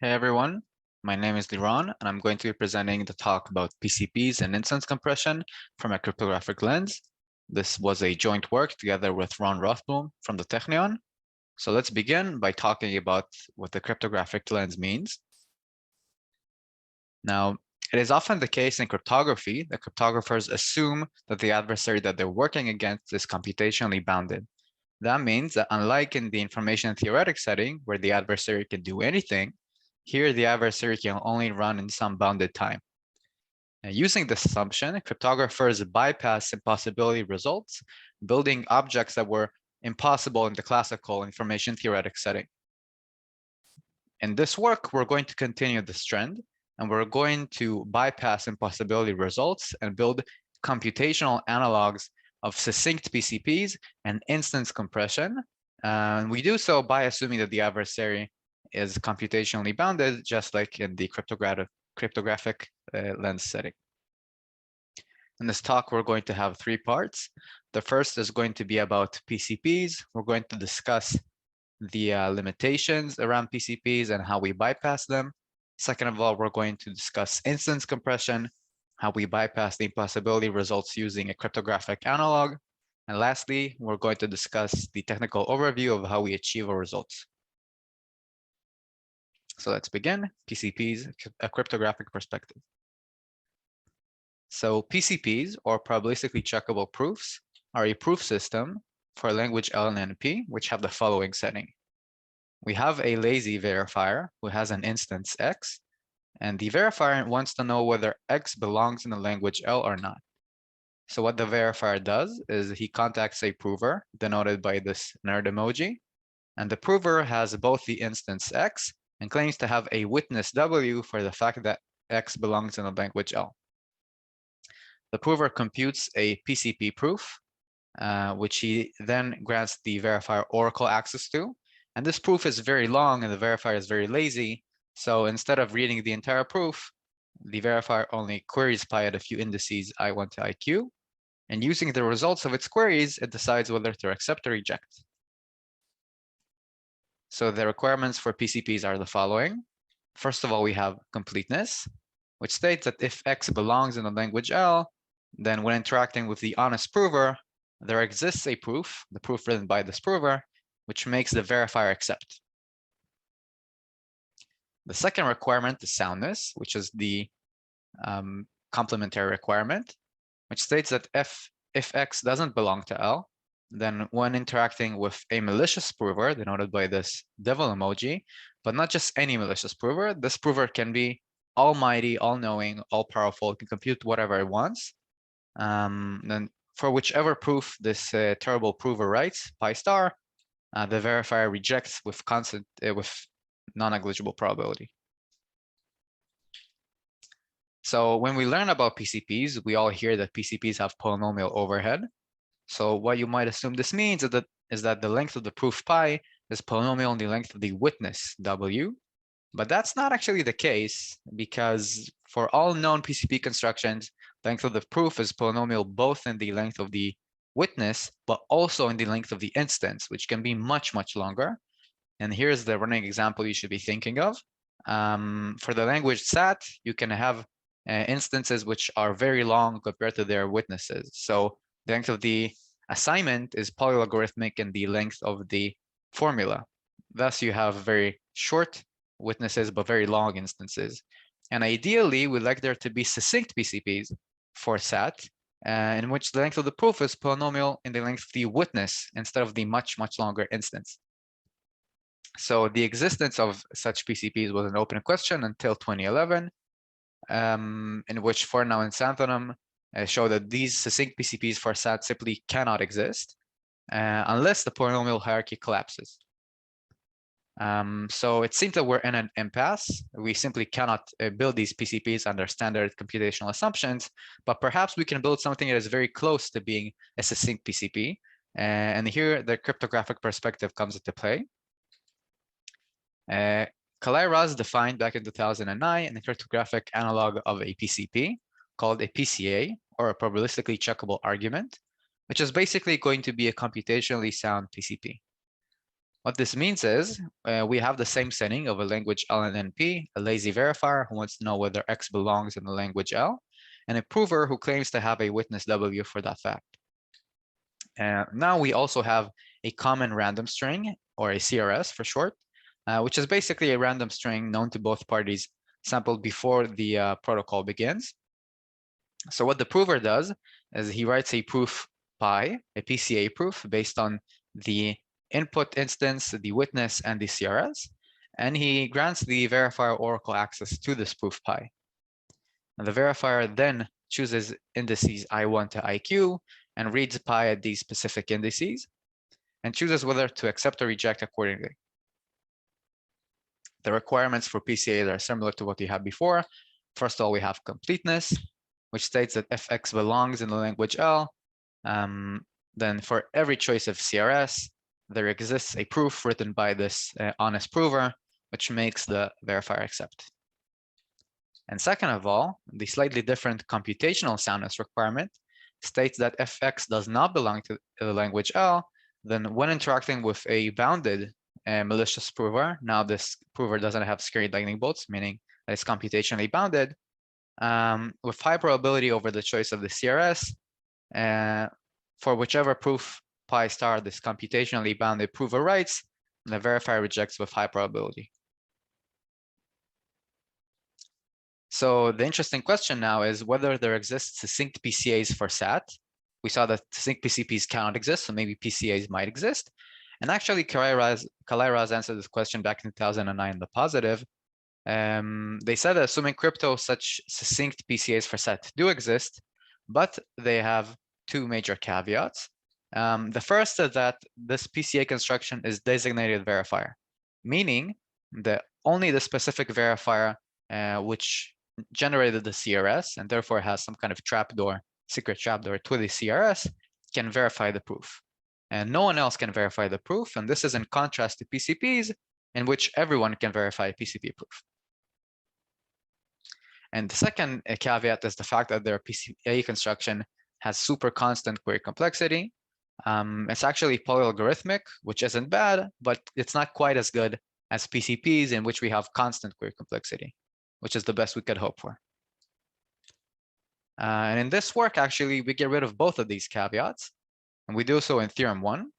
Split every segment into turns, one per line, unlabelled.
Hey everyone, my name is Liron, and I'm going to be presenting the talk about PCPs and instance compression from a cryptographic lens. This was a joint work together with Rothblum from the Technion. So let's begin by talking about what the cryptographic lens means. Now, it is often the case in cryptography that cryptographers assume that the adversary that they're working against is computationally bounded. That means that unlike in the information theoretic setting, where the adversary can do anything, here the adversary can only run in some bounded time. And using this assumption, cryptographers bypass impossibility results, building objects that were impossible in the classical information theoretic setting. In this work, we're going to continue this trend, and we're going to bypass impossibility results and build computational analogs of succinct PCPs and instance compression. And we do so by assuming that the adversary is computationally bounded, just like in the cryptographic lens setting. In this talk, we're going to have three parts. The first is going to be about PCPs. We're going to discuss the limitations around PCPs and how we bypass them. Second of all, we're going to discuss instance compression, how we bypass the impossibility results using a cryptographic analog. And lastly, we're going to discuss the technical overview of how we achieve our results. So let's begin. PCPs, a cryptographic perspective. So PCPs, or probabilistically checkable proofs, are a proof system for language L and NP, which have the following setting. We have a lazy verifier who has an instance X, and the verifier wants to know whether X belongs in the language L or not. So what the verifier does is he contacts a prover, denoted by this nerd emoji, and the prover has both the instance X and claims to have a witness W for the fact that X belongs in the language L. The prover computes a PCP proof, which he then grants the verifier oracle access to. And this proof is very long and the verifier is very lazy. So instead of reading the entire proof, the verifier only queries pi at a few indices I1 to IQ. And using the results of its queries, it decides whether to accept or reject. So the requirements for PCPs are the following. First of all, we have completeness, which states that if X belongs in the language L, then when interacting with the honest prover, there exists a proof, the proof written by this prover, which makes the verifier accept. The second requirement is soundness, which is the complementary requirement, which states that if X doesn't belong to L, then when interacting with a malicious prover, denoted by this devil emoji, but not just any malicious prover, this prover can be almighty, all-knowing, all-powerful, can compute whatever it wants. Then for whichever proof this terrible prover writes, pi star, the verifier rejects with non-negligible probability. So when we learn about PCPs, we all hear that PCPs have polynomial overhead. So what you might assume this means is that the length of the proof pi is polynomial in the length of the witness W. But that's not actually the case, because for all known PCP constructions, length of the proof is polynomial both in the length of the witness, but also in the length of the instance, which can be much, much longer. And here's the running example you should be thinking of. For the language SAT, you can have instances which are very long compared to their witnesses. So the length of the assignment is polylogarithmic in the length of the formula. Thus, you have very short witnesses, but very long instances. And ideally, we'd like there to be succinct PCPs for SAT, in which the length of the proof is polynomial in the length of the witness instead of the much, much longer instance. So the existence of such PCPs was an open question until 2011, in which Fornow and Santhanam show that these succinct PCPs for SAT simply cannot exist unless the polynomial hierarchy collapses. So it seems that we're in an impasse. We simply cannot build these PCPs under standard computational assumptions, but perhaps we can build something that is very close to being a succinct PCP. And here the cryptographic perspective comes into play. Kalai-Raz defined back in 2009 a cryptographic analog of a PCP called a PCA, or a probabilistically checkable argument, which is basically going to be a computationally sound PCP. What this means is we have the same setting of a language L and NP, a lazy verifier who wants to know whether X belongs in the language L, and a prover who claims to have a witness W for that fact. Now we also have a common random string, or a CRS for short, which is basically a random string known to both parties sampled before the protocol begins. So what the prover does is he writes a proof pi, a PCA proof, based on the input instance, the witness, and the CRS, and he grants the verifier oracle access to this proof pi. And the verifier then chooses indices I1 to IQ and reads pi at these specific indices and chooses whether to accept or reject accordingly. The requirements for PCAs are similar to what we had before. First of all, we have completeness, which states that if X belongs in the language L, then for every choice of CRS, there exists a proof written by this honest prover, which makes the verifier accept. And second of all, the slightly different computational soundness requirement states that if X does not belong to the language L, then when interacting with a bounded malicious prover, now this prover doesn't have scary lightning bolts, meaning that it's computationally bounded, with high probability over the choice of the CRS, for whichever proof pi star this computationally bounded prover writes, the verifier rejects with high probability. So the interesting question now is whether there exists succinct PCAs for SAT. We saw that succinct PCPs cannot exist, so maybe PCAs might exist. And actually, Kalairaz answered this question back in 2009 in the positive. They said that assuming crypto, such succinct PCAs for SAT do exist, but they have two major caveats. The first is that this PCA construction is designated verifier, meaning that only the specific verifier which generated the CRS and therefore has some kind of trapdoor, secret trapdoor to the CRS can verify the proof. And no one else can verify the proof. And this is in contrast to PCPs, in which everyone can verify a PCP proof. And the second caveat is the fact that their PCA construction has super constant query complexity. It's actually polyalgorithmic, which isn't bad, but it's not quite as good as PCPs, in which we have constant query complexity, which is the best we could hope for. And in this work, actually, we get rid of both of these caveats. And we do so in Theorem 1.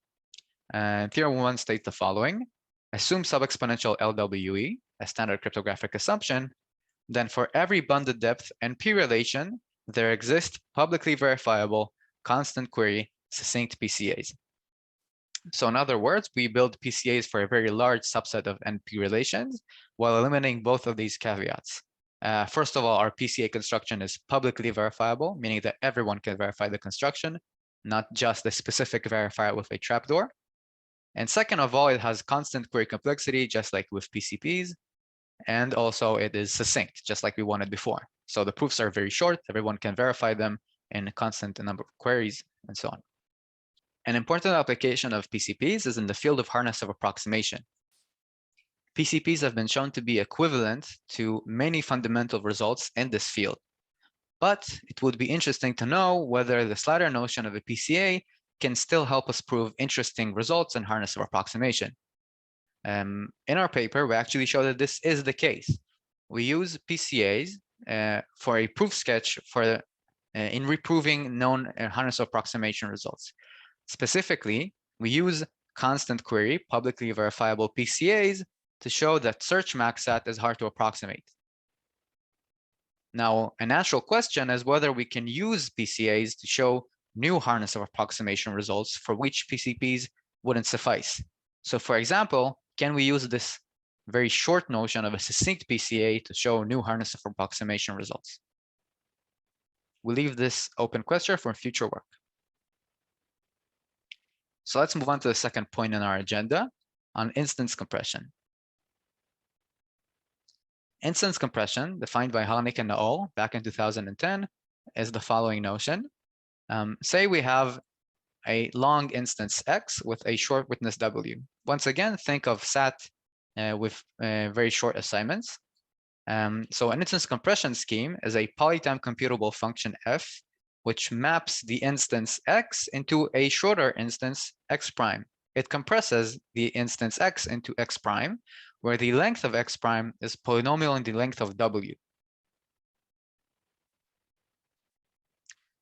And Theorem 1 states the following. Assume sub-exponential LWE, a standard cryptographic assumption. Then for every bundled depth NP relation, there exist publicly verifiable constant query succinct PCAs. So in other words, we build PCAs for a very large subset of NP relations while eliminating both of these caveats. First of all, our PCA construction is publicly verifiable, meaning that everyone can verify the construction, not just the specific verifier with a trapdoor. And second of all, it has constant query complexity, just like with PCPs. And also it is succinct, just like we wanted before. So the proofs are very short, everyone can verify them in a constant number of queries and so on. An important application of PCPs is in the field of hardness of approximation. PCPs have been shown to be equivalent to many fundamental results in this field. But it would be interesting to know whether this latter notion of a PCA can still help us prove interesting results in hardness of approximation. In our paper, we actually show that this is the case. We use PCAs for a proof sketch for in reproving known hardness of approximation results. Specifically, we use constant query, publicly verifiable PCAs to show that search maxsat is hard to approximate. Now, a natural question is whether we can use PCAs to show new hardness of approximation results for which PCPs wouldn't suffice. So for example, can we use this very short notion of a succinct PCA to show new hardness of approximation results? We'll leave this open question for future work. So let's move on to the second point in our agenda on instance compression. Instance compression, defined by Harnik and al. Back in 2010, is the following notion. Say we have a long instance X with a short witness W. Once again, think of SAT with very short assignments. So an instance compression scheme is a polytime computable function F, which maps the instance X into a shorter instance X prime. it compresses the instance x into x prime, where the length of x prime is polynomial in the length of w.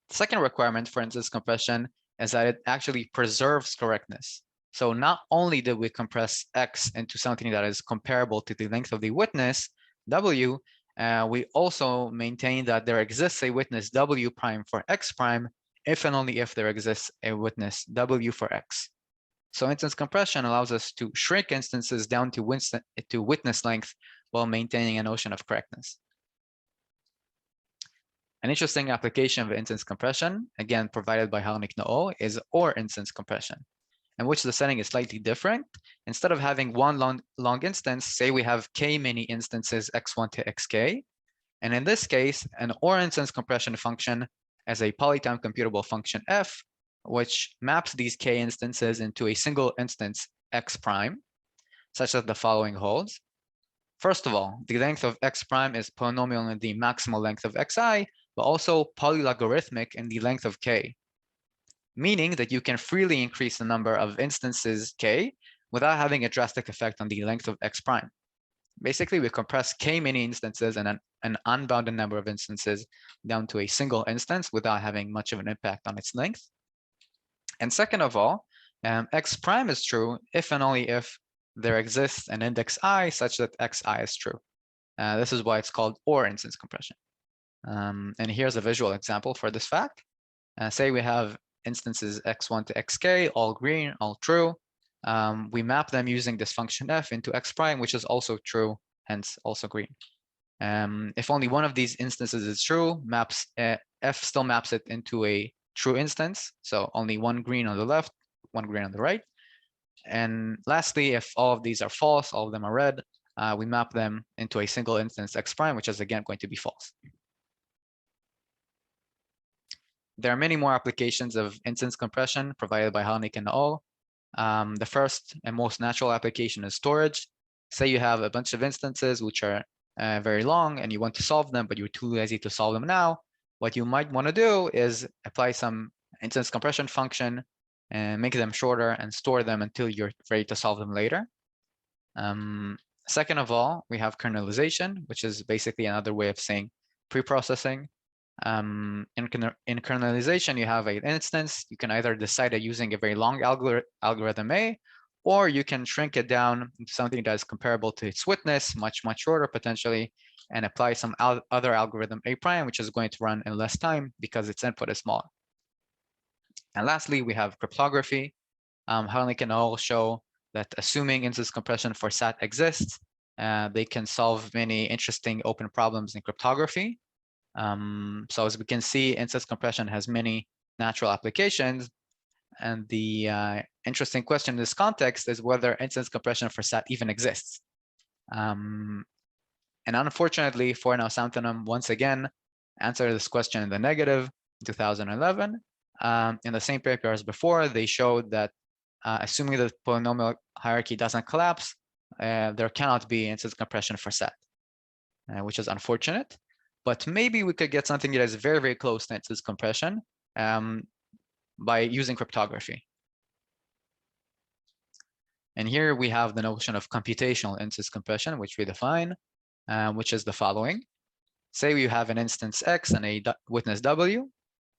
The second requirement for instance compression is that it actually preserves correctness. So not only did we compress x into something that is comparable to the length of the witness, w, we also maintain that there exists a witness w prime for x prime if and only if there exists a witness w for x. So instance compression allows us to shrink instances down to witness length while maintaining a notion of correctness. An interesting application of instance compression, again provided by Harnik-Noor, is OR instance compression, in which the setting is slightly different. Instead of having one long instance, say we have k many instances x1 to xk, and in this case, an OR instance compression function as a polytime computable function f, which maps these k instances into a single instance x prime, such that the following holds. First of all, the length of x prime is polynomial in the maximal length of xi, but also polylogarithmic in the length of k, meaning that you can freely increase the number of instances k without having a drastic effect on the length of x prime. Basically, we compress k many instances and an unbounded number of instances down to a single instance without having much of an impact on its length. And second of all, x prime is true if and only if there exists an index I such that xi is true. This is why it's called OR instance compression. And here's a visual example for this fact. Say we have instances x1 to xk, all green, all true. We map them using this function f into x prime, which is also true, hence also green. If only one of these instances is true, f still maps it into a true instance. So only one green on the left, one green on the right. And lastly, if all of these are false, all of them are red, we map them into a single instance x prime, which is again going to be false. There are many more applications of instance compression provided by Harnik and al. The first and most natural application is storage. Say you have a bunch of instances which are very long and you want to solve them, but you're too lazy to solve them now. What you might want to do is apply some instance compression function and make them shorter and store them until you're ready to solve them later. Second of all, we have kernelization, which is basically another way of saying pre-processing. In kernelization, you have an instance. You can either decide on using a very long algorithm A, or you can shrink it down into something that is comparable to its witness, much shorter potentially, and apply some other algorithm A prime, which is going to run in less time because its input is smaller. And lastly, we have cryptography. Harnik and al show that assuming instance compression for SAT exists, they can solve many interesting open problems in cryptography. So as we can see, instance compression has many natural applications. And the interesting question in this context is whether instance compression for SAT even exists. And unfortunately, Fornow Santanum once again answered this question in the negative in 2011. In the same paper as before, they showed that assuming the polynomial hierarchy doesn't collapse, there cannot be instance compression for SAT, which is unfortunate. But maybe we could get something that is very close to instance compression by using cryptography. And here we have the notion of computational instance compression, which we define, which is the following. Say you have an instance X and a witness W.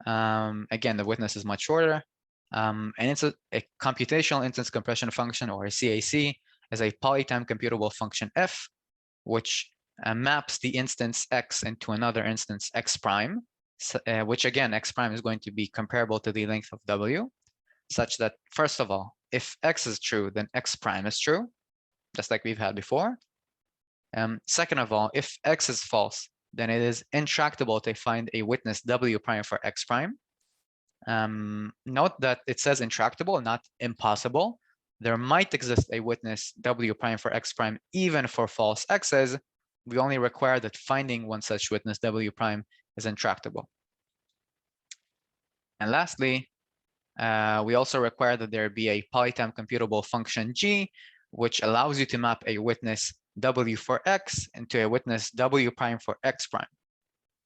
Again, the witness is much shorter. And it's a computational instance compression function, or a CAC, is a polytime computable function F, which maps the instance X into another instance X prime, which again, X prime is going to be comparable to the length of W, such that, first of all, if X is true, then X prime is true, just like we've had before. Second of all, if X is false, then it is intractable to find a witness W prime for X prime. Note that it says intractable, not impossible. There might exist a witness W prime for X prime even for false X's. We only require that finding one such witness W prime is intractable. And lastly, we also require that there be a polytime computable function G, which allows you to map a witness W for X into a witness W prime for X prime.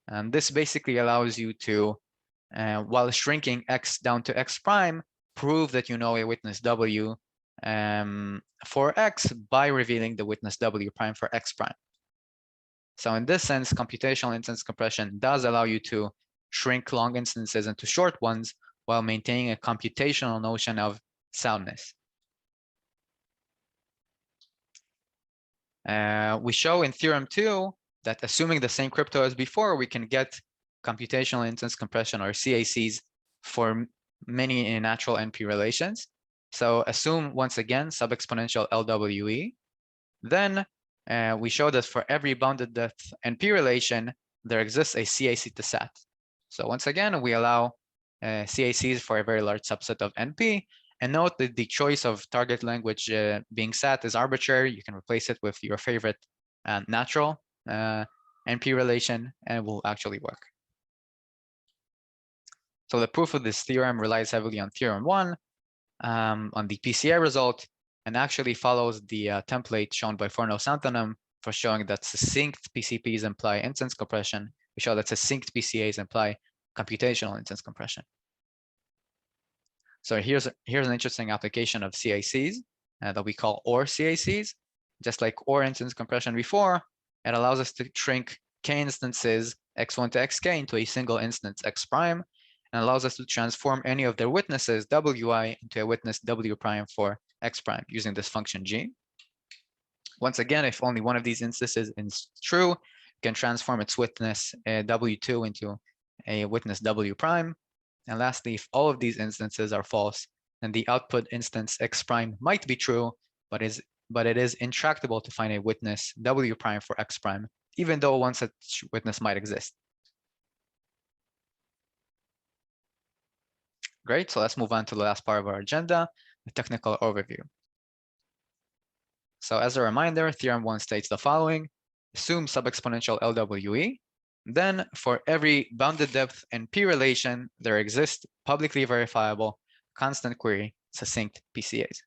And this basically allows you to, while shrinking X down to X prime, prove that you know a witness W for X by revealing the witness W prime for X prime. So in this sense, computational instance compression does allow you to shrink long instances into short ones while maintaining a computational notion of soundness. We show in theorem 2 that assuming the same crypto as before, we can get computational instance compression, or CICs, for many natural NP relations. So assume once again sub-exponential LWE. Then we show that for every bounded depth NP relation, there exists a CIC to SAT. So once again, we allow CICs for a very large subset of NP. And note that the choice of target language being SAT is arbitrary. You can replace it with your favorite natural NP relation, and it will actually work. So the proof of this theorem relies heavily on theorem 1, on the PCA result, and actually follows the template shown by Forno-Santanum for showing that succinct PCPs imply instance compression. We show that succinct PCAs imply computational instance compression. So here's an interesting application of CICs that we call OR-CICs. Just like OR instance compression before, it allows us to shrink k instances x1 to xk into a single instance x prime, and allows us to transform any of their witnesses wi into a witness w prime for x prime using this function g. Once again, if only one of these instances is true, you can transform its witness w2 into a witness w prime. And lastly, if all of these instances are false, then the output instance x prime might be true, but it is intractable to find a witness w prime for x prime, even though one such witness might exist. Great, so let's move on to the last part of our agenda, the technical overview. So as a reminder, theorem 1 states the following: assume sub-exponential LWE. Then for every bounded depth NP relation, there exist publicly verifiable constant query succinct PCAs.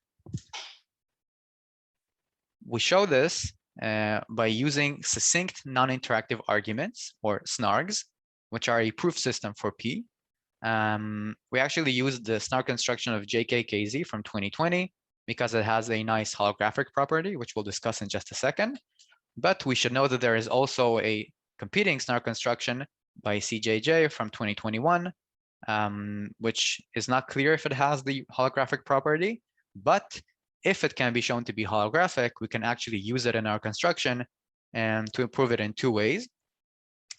We show this by using succinct non-interactive arguments, or SNARGs, which are a proof system for P. We actually used the SNARG construction of JKKZ from 2020 because it has a nice holographic property, which we'll discuss in just a second. But we should know that there is also a competing SNARG construction by CJJ from 2021, which is not clear if it has the holographic property, but if it can be shown to be holographic, we can actually use it in our construction and to improve it in 2 ways.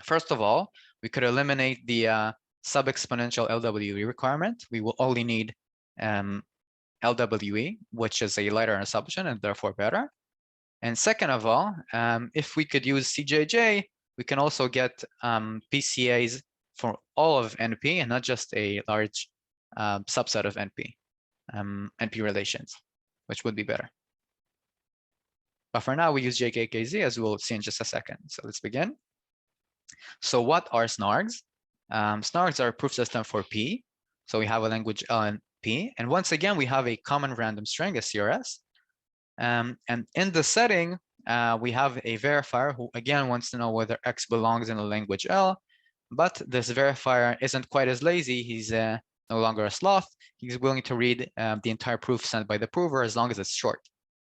First of all, we could eliminate the sub-exponential LWE requirement. We will only need LWE, which is a lighter assumption and therefore better. And second of all, if we could use CJJ, we can also get PCAs for all of NP and not just a large subset of NP relations, which would be better. But for now, we use JKKZ, as we'll see in just a second. So let's begin. So what are SNARGs? SNARGs are a proof system for P. So we have a language L and P. And once again, we have a common random string, a CRS. And in the setting, we have a verifier who again wants to know whether X belongs in the language L, but this verifier isn't quite as lazy. He's no longer a sloth. He's willing to read the entire proof sent by the prover as long as it's short,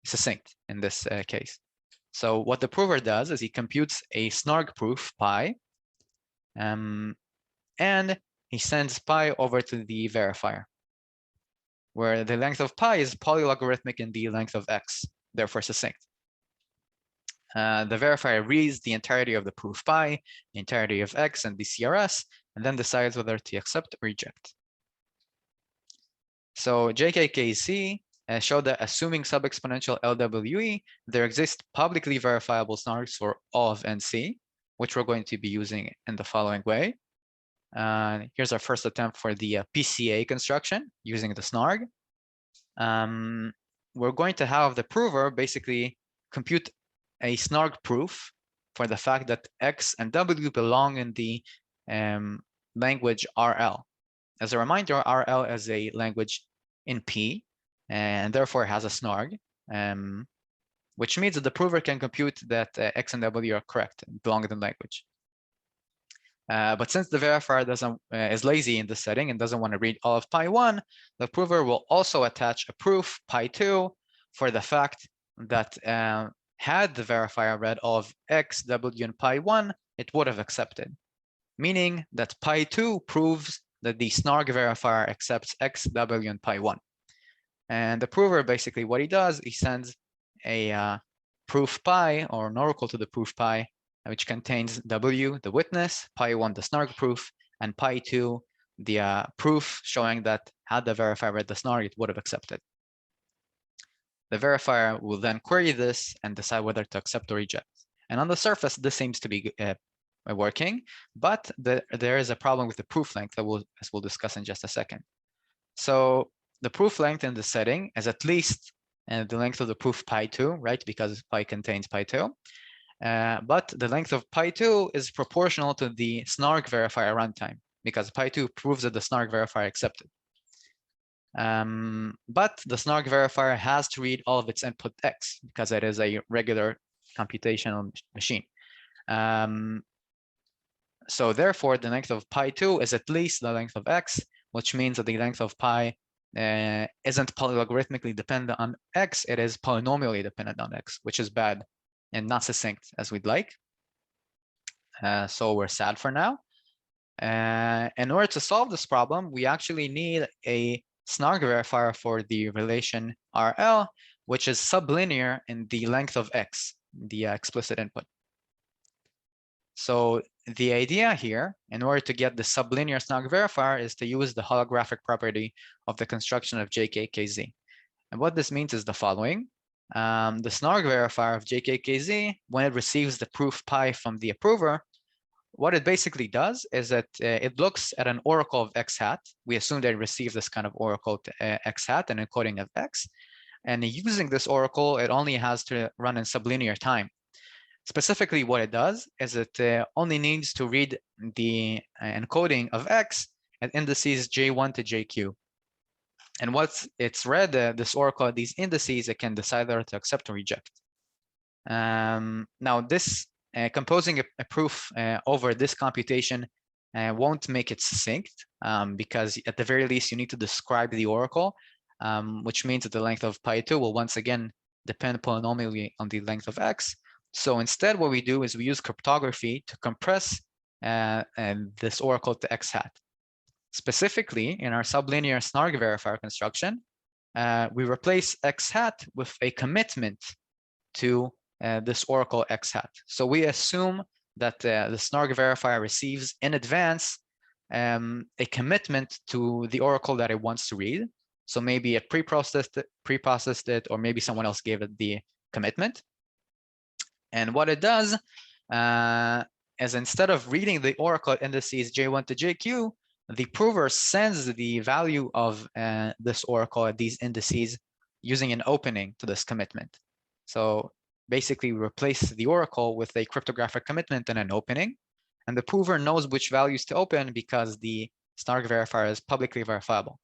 succinct in this case. So what the prover does is he computes a SNARG proof pi, and he sends pi over to the verifier, where the length of pi is polylogarithmic in the length of X, therefore succinct. The verifier reads the entirety of the proof pi, the entirety of X and the CRS, and then decides whether to accept or reject. So JKKC showed that assuming sub-exponential LWE, there exist publicly verifiable SNARGs for all of NC, which we're going to be using in the following way. Here's our first attempt for the PCA construction using the SNARG. We're going to have the prover basically compute a SNARG proof for the fact that X and W belong in the language RL. As a reminder, RL is a language in P, and therefore has a SNARG, which means that the prover can compute that X and W are correct and belong in the language. But since the verifier is lazy in this setting and doesn't want to read all of pi1, the prover will also attach a proof pi2 for the fact that had the verifier read all of x, w, and pi1, it would have accepted, meaning that pi2 proves that the SNARG verifier accepts x, w, and pi1. And the prover, basically what he does, he sends a proof pi, or an oracle to the proof pi, which contains w, the witness, pi1, the SNARG proof, and pi2, the proof showing that had the verifier read the SNARG, it would have accepted. The verifier will then query this and decide whether to accept or reject. And on the surface, this seems to be working, but there is a problem with the proof length that as we'll discuss in just a second. So the proof length in the setting is at least the length of the proof pi2, right? Because pi contains pi2. But the length of pi2 is proportional to the SNARG verifier runtime, because pi2 proves that the SNARG verifier accepted. But the SNARG verifier has to read all of its input x, because it is a regular computational machine. So therefore, the length of pi2 is at least the length of x, which means that the length of pi isn't polylogarithmically dependent on x, it is polynomially dependent on x, which is bad and not succinct as we'd like. So we're sad for now. In order to solve this problem, we actually need a SNARG verifier for the relation RL, which is sublinear in the length of x, the explicit input. So the idea here, in order to get the sublinear SNARG verifier, is to use the holographic property of the construction of JKKZ. And what this means is the following. The SNARG verifier of JKKZ, when it receives the proof pi from the approver, what it basically does is that it looks at an oracle of x hat. We assume that it receives this kind of oracle to x hat, an encoding of x. And using this oracle, it only has to run in sublinear time. Specifically, what it does is it only needs to read the encoding of x at indices j1 to jq. And once it's read this oracle at these indices, it can decide whether to accept or reject. Now, this composing a proof over this computation won't make it succinct, because at the very least, you need to describe the oracle, which means that the length of pi2 will once again depend polynomially on the length of x. So instead, what we do is we use cryptography to compress this oracle to x hat. Specifically, in our sublinear SNARG verifier construction, we replace x hat with a commitment to this oracle x hat. So we assume that the SNARG verifier receives in advance a commitment to the oracle that it wants to read. So maybe it pre-processed it, or maybe someone else gave it the commitment. And what it does is, instead of reading the oracle indices j1 to jq, the prover sends the value of this oracle at these indices using an opening to this commitment. So basically, we replace the oracle with a cryptographic commitment and an opening. And the prover knows which values to open because the SNARG verifier is publicly verifiable.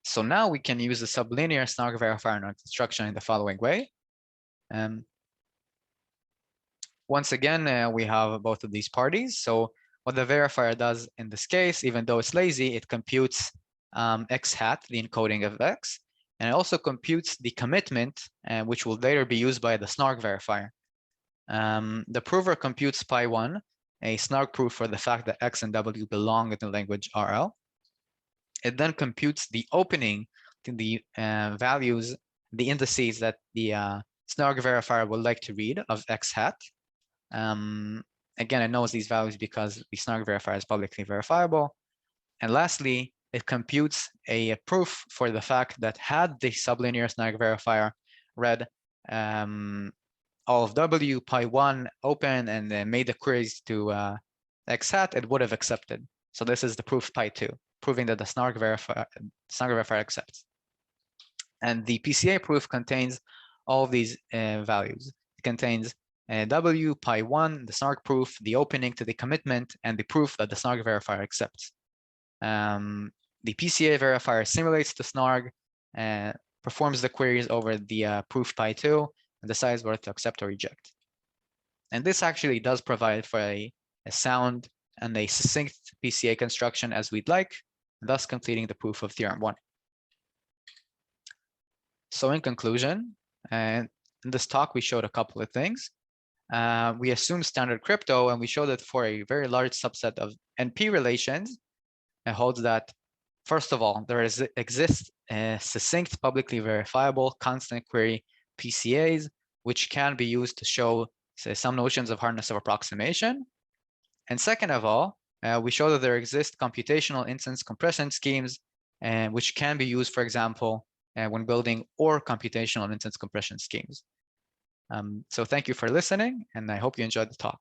So now we can use the sublinear SNARG verifier in our construction in the following way. Once again, we have both of these parties. So what the verifier does in this case, even though it's lazy, it computes x hat, the encoding of x, and it also computes the commitment, which will later be used by the SNARG verifier. The prover computes pi1, a SNARG proof for the fact that x and w belong in the language RL. It then computes the opening to the values, the indices that the SNARG verifier would like to read of x hat. Again, it knows these values because the SNARG verifier is publicly verifiable. And lastly, it computes a proof for the fact that had the sublinear SNARG verifier read all of w, pi1 open, and then made the queries to x hat, it would have accepted. So this is the proof pi2, proving that the SNARG verifier accepts. And the PCA proof contains all of these values. It contains w, pi1, the SNARG proof, the opening to the commitment, and the proof that the SNARG verifier accepts. The PCA verifier simulates the SNARG, performs the queries over the proof pi2, and decides whether to accept or reject. And this actually does provide for a a sound, and a succinct PCA construction as we'd like, thus completing the proof of theorem 1. So in conclusion, and in this talk, we showed a couple of things. We assume standard crypto, and we showed that for a very large subset of NP relations, it holds that, first of all, there exists succinct, publicly verifiable, constant query PCAs, which can be used to show, say, some notions of hardness of approximation. And second of all, we show that there exist computational instance compression schemes, which can be used, for example, when building or computational instance compression schemes. So thank you for listening, and I hope you enjoyed the talk.